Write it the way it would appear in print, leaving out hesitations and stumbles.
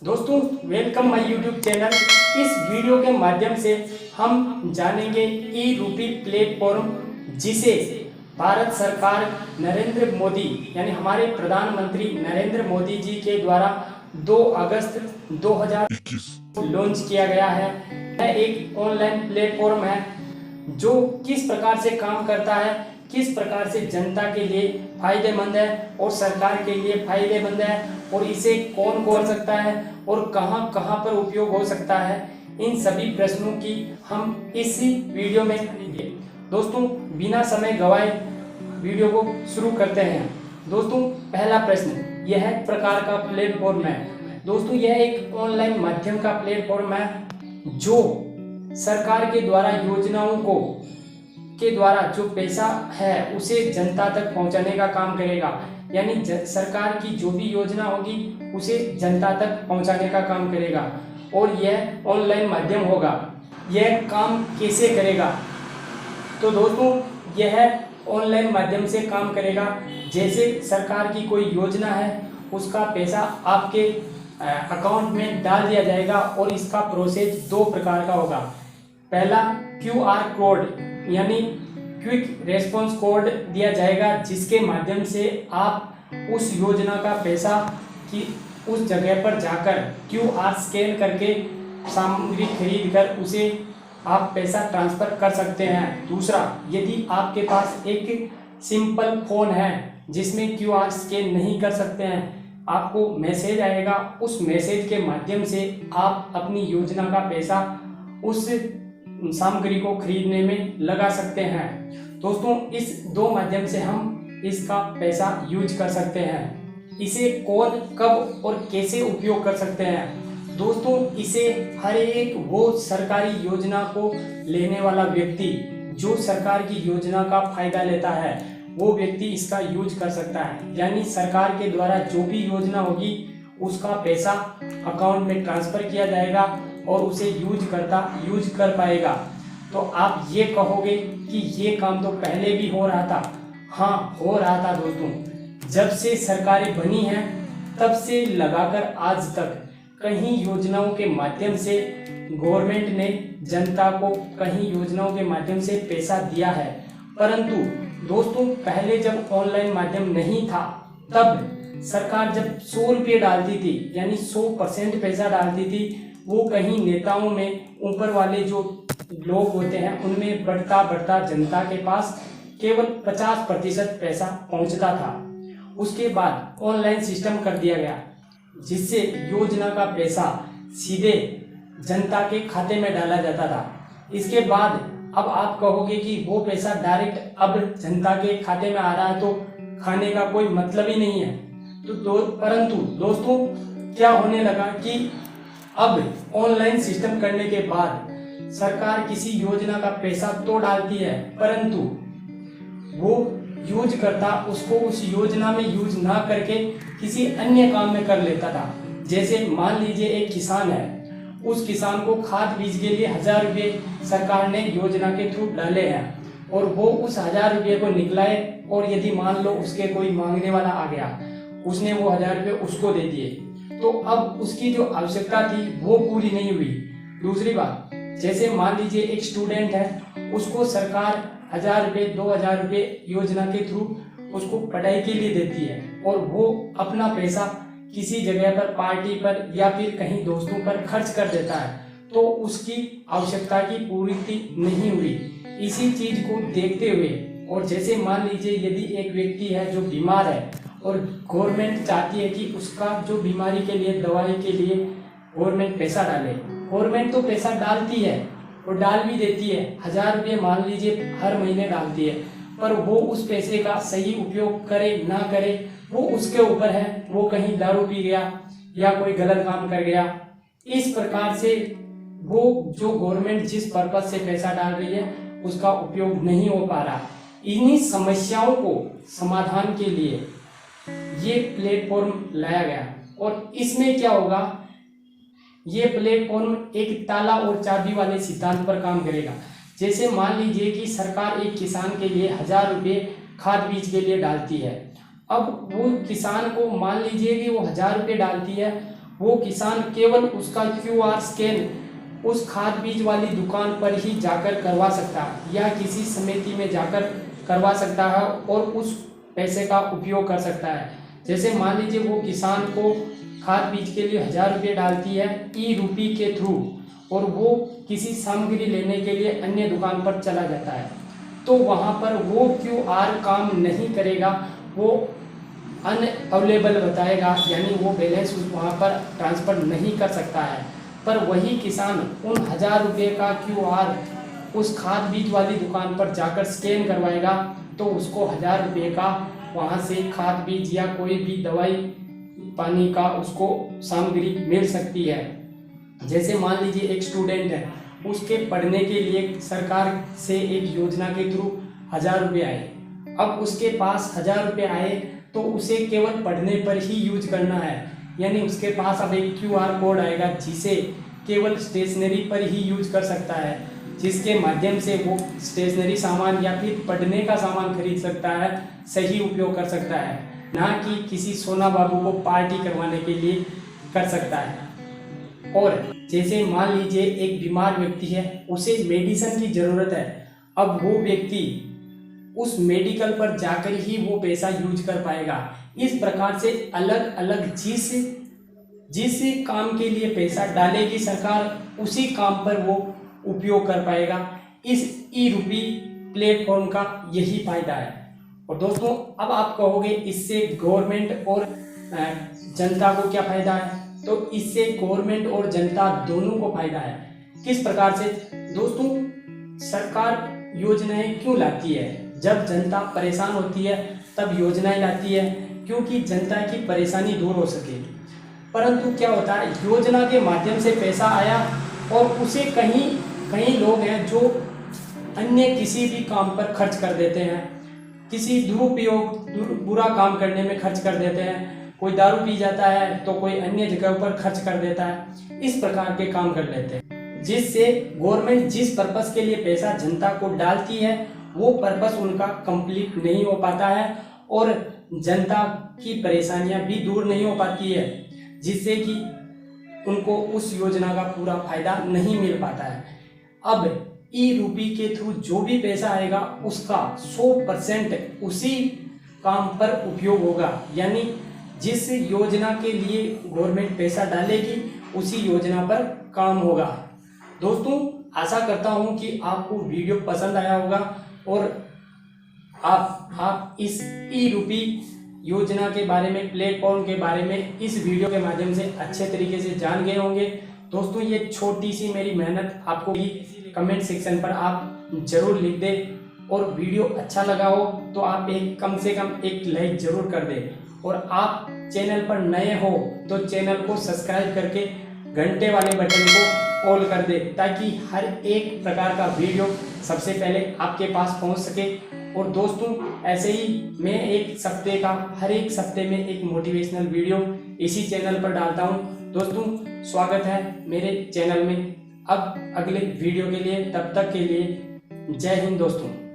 दोस्तों welcome my YouTube channel. इस video के माध्यम से हम जानेंगे ई रूपी प्लेटफॉर्म, जिसे भारत सरकार नरेंद्र मोदी यानी हमारे प्रधानमंत्री नरेंद्र मोदी जी के द्वारा 2 अगस्त 2021 लॉन्च किया गया है। यह एक ऑनलाइन प्लेटफॉर्म है जो किस प्रकार से काम करता है, किस प्रकार से जनता के लिए फायदेमंद है और सरकार के लिए फायदेमंद है, और इसे कौन कर सकता है और कहां कहां पर उपयोग हो सकता है, इन सभी प्रश्नों की हम इसी वीडियो में जानेंगे। दोस्तों बिना समय गवाए वीडियो को शुरू करते हैं। दोस्तों पहला प्रश्न, यह प्रकार का प्लेटफॉर्म है। दोस्तों यह एक ऑनलाइन माध्यम का प्लेटफॉर्म है जो सरकार के द्वारा योजनाओं को के द्वारा जो पैसा है उसे जनता तक पहुंचाने का काम करेगा। यानी सरकार की जो भी योजना होगी उसे जनता तक पहुंचाने का काम करेगा, और यह ऑनलाइन माध्यम होगा। यह काम कैसे करेगा? तो दोस्तों यह ऑनलाइन माध्यम से काम करेगा। जैसे सरकार की कोई योजना है, उसका पैसा आपके अकाउंट में डाल दिया जाएगा, और इसका प्रोसेस 2 प्रकार का होगा। पहला QR कोड यानी क्विक रेस्पॉन्स कोड दिया जाएगा, जिसके माध्यम से आप उस योजना का पैसा की उस जगह पर जाकर QR स्कैन करके सामग्री खरीद कर उसे आप पैसा ट्रांसफर कर सकते हैं। दूसरा, यदि आपके पास एक सिंपल फ़ोन है जिसमें QR स्कैन नहीं कर सकते हैं, आपको मैसेज आएगा, उस मैसेज के माध्यम से आप अपनी योजना का पैसा उस सामग्री को खरीदने में लगा सकते हैं। दोस्तों इस 2 माध्यम से हम इसका पैसा यूज कर सकते हैं। इसे कौन, कब और कैसे उपयोग कर सकते हैं? दोस्तों इसे हर एक वो सरकारी योजना को लेने वाला व्यक्ति जो सरकार की योजना का फायदा लेता है, वो व्यक्ति इसका यूज कर सकता है। यानी सरकार के द्वारा जो भी योजना होगी उसका पैसा अकाउंट में ट्रांसफर किया जाएगा और उसे यूज कर पाएगा। तो आप ये कहोगे कि ये काम तो पहले भी हो रहा था। हाँ, हो रहा था दोस्तों। जब से सरकारें बनी हैं तब से लगाकर आज तक कहीं योजनाओं के माध्यम से गवर्नमेंट ने जनता को कहीं योजनाओं के माध्यम से पैसा दिया है। परंतु दोस्तों पहले जब ऑनलाइन माध्यम नहीं था, तब सरकार जब 100 रुपये डालती थी, यानी 100% पैसा डालती थी, वो कहीं नेताओं में, ऊपर वाले जो लोग होते हैं उनमें बढ़ता बढ़ता जनता के पास केवल 50% पैसा पहुंचता था। उसके बाद ऑनलाइन सिस्टम कर दिया गया, जिससे योजना का पैसा सीधे जनता के खाते में डाला जाता था। इसके बाद अब आप कहोगे कि वो पैसा डायरेक्ट अब जनता के खाते में आ रहा है तो खाने का कोई मतलब ही नहीं है। परंतु दोस्तों क्या होने लगा कि अब ऑनलाइन सिस्टम करने के बाद सरकार किसी योजना का पैसा तो डालती है, परंतु वो यूज करता उसको उस योजना में यूज ना करके किसी अन्य काम में कर लेता था। जैसे मान लीजिए एक किसान है, उस किसान को खाद बीज के लिए 1000 रुपये सरकार ने योजना के थ्रू डाले हैं, और वो उस 1000 रुपये को निकलाए, और यदि मान लो उसके कोई मांगने वाला आ गया, उसने वो 1000 रुपये उसको दे दिए, तो अब उसकी जो आवश्यकता थी वो पूरी नहीं हुई। दूसरी बात, जैसे मान लीजिए एक स्टूडेंट है, उसको सरकार 1000 रुपये 2000 रुपये योजना के थ्रू उसको पढ़ाई के लिए देती है, और वो अपना पैसा किसी जगह पर, पार्टी पर या फिर कहीं दोस्तों पर खर्च कर देता है, तो उसकी आवश्यकता की पूर्ति नहीं हुई। इसी चीज को देखते हुए, और जैसे मान लीजिए यदि एक व्यक्ति है जो बीमार है और गवर्नमेंट चाहती है कि उसका जो बीमारी के लिए, दवाई के लिए गवर्नमेंट पैसा डाले, गवर्नमेंट तो पैसा डालती है और डाल भी देती है, 1000 रुपये मान लीजिए हर महीने डालती है, पर वो उस पैसे का सही उपयोग करे ना करे वो उसके ऊपर है। वो कहीं दारू पी गया या कोई गलत काम कर गया, इस प्रकार से वो जो गवर्नमेंट जिस पर्पज से पैसा डाल रही है उसका उपयोग नहीं हो पा रहा। इन्हीं समस्याओं को समाधान के लिए ये प्लेटफॉर्म लाया गया, और इसमें क्या होगा, ये प्लेटफॉर्म एक ताला और चाबी वाले सिद्धांत पर काम करेगा। जैसे मान लीजिए कि सरकार एक किसान के लिए 1000 रुपये खाद बीज के लिए डालती है। अब वो किसान को मान लीजिए कि वो 1000 रुपये डालती है, वो किसान केवल उसका QR स्कैन उस खाद बीज वाली दुकान पर ही जाकर करवा सकता है या किसी समिति में जाकर करवा सकता है और उस पैसे का उपयोग कर सकता है। जैसे मान लीजिए वो किसान को खाद बीज के लिए 1000 रुपये डालती है ई-रूपी के थ्रू और वो किसी सामग्री लेने के लिए अन्य दुकान पर चला जाता है, तो वहाँ पर वो QR काम नहीं करेगा, वो अनअवेलेबल बताएगा, यानी वो बैलेंस वहाँ पर ट्रांसफ़र नहीं कर सकता है। पर वही किसान उन 1000 रुपये का QR उस खाद बीज वाली दुकान पर जाकर स्कैन करवाएगा तो उसको 1000 रुपये का वहाँ से खाद बीज या कोई भी दवाई पानी का उसको सामग्री मिल सकती है। जैसे मान लीजिए एक स्टूडेंट है, उसके पढ़ने के लिए सरकार से एक योजना के थ्रू 1000 रुपये आए। अब उसके पास 1000 रुपये आए तो उसे केवल पढ़ने पर ही यूज करना है, यानी उसके पास अब एक QR कोड आएगा जिसे केवल स्टेशनरी पर ही यूज कर सकता है, जिसके माध्यम से वो स्टेशनरी सामान या फिर पढ़ने का सामान खरीद सकता है, सही उपयोग कर सकता है, ना कि किसी सोना बाबू को पार्टी करवाने के लिए कर सकता है। और जैसे मान लीजिए एक बीमार व्यक्ति है, उसे मेडिसिन की ज़रूरत है, अब वो व्यक्ति उस मेडिकल पर जाकर ही वो पैसा यूज कर पाएगा। इस प्रकार से अलग अलग जिस काम के लिए पैसा डालेगी सरकार, उसी काम पर वो उपयोग कर पाएगा। इस ई-रूपी प्लेटफॉर्म का यही फायदा है। और दोस्तों, अब आप कहोगे इससे गवर्नमेंट और जनता को क्या फ़ायदा है? तो इससे गवर्नमेंट और जनता दोनों को फायदा है। किस प्रकार से? दोस्तों, सरकार योजनाएं क्यों लाती है? जब जनता परेशान होती है तब योजनाएं लाती है, क्योंकि जनता की परेशानी दूर हो सके। परंतु क्या होता है, योजना के माध्यम से पैसा आया और उसे कहीं लोग हैं जो अन्य किसी भी काम पर खर्च कर देते हैं, किसी बुरा काम करने में खर्च कर देते हैं। कोई दारू पी जाता है तो कोई अन्य जगह पर खर्च कर देता है। इस प्रकार के काम कर लेते हैं, जिससे गवर्नमेंट जिस पर्पस के लिए पैसा जनता को डालती है वो पर्पस उनका कंप्लीट नहीं हो पाता है और जनता की परेशानियां भी दूर नहीं हो पाती है, जिससे कि उनको उस योजना का पूरा फायदा नहीं मिल पाता है। अब ई-रूपी के थ्रू जो भी पैसा आएगा उसका 100% उसी काम पर उपयोग होगा, यानी जिस योजना के लिए गवर्नमेंट पैसा डालेगी उसी योजना पर काम होगा। दोस्तों, आशा करता हूं कि आपको वीडियो पसंद आया होगा और आप इस ई-रूपी योजना के बारे में, प्लेटफॉर्म के बारे में इस वीडियो के माध्यम से अच्छे तरीके से जान गए होंगे। दोस्तों, ये छोटी सी मेरी मेहनत आपको भी कमेंट सेक्शन पर आप जरूर लिख दें और वीडियो अच्छा लगा हो तो आप कम से कम एक लाइक जरूर कर दें और आप चैनल पर नए हो तो चैनल को सब्सक्राइब करके घंटे वाले बटन को ऑल कर दे, ताकि हर एक प्रकार का वीडियो सबसे पहले आपके पास पहुंच सके। और दोस्तों, ऐसे ही मैं हर एक सप्ते में एक मोटिवेशनल वीडियो इसी चैनल पर डालता हूं। दोस्तों, स्वागत है मेरे चैनल में अब अगले वीडियो के लिए। तब तक के लिए जय हिंद दोस्तों।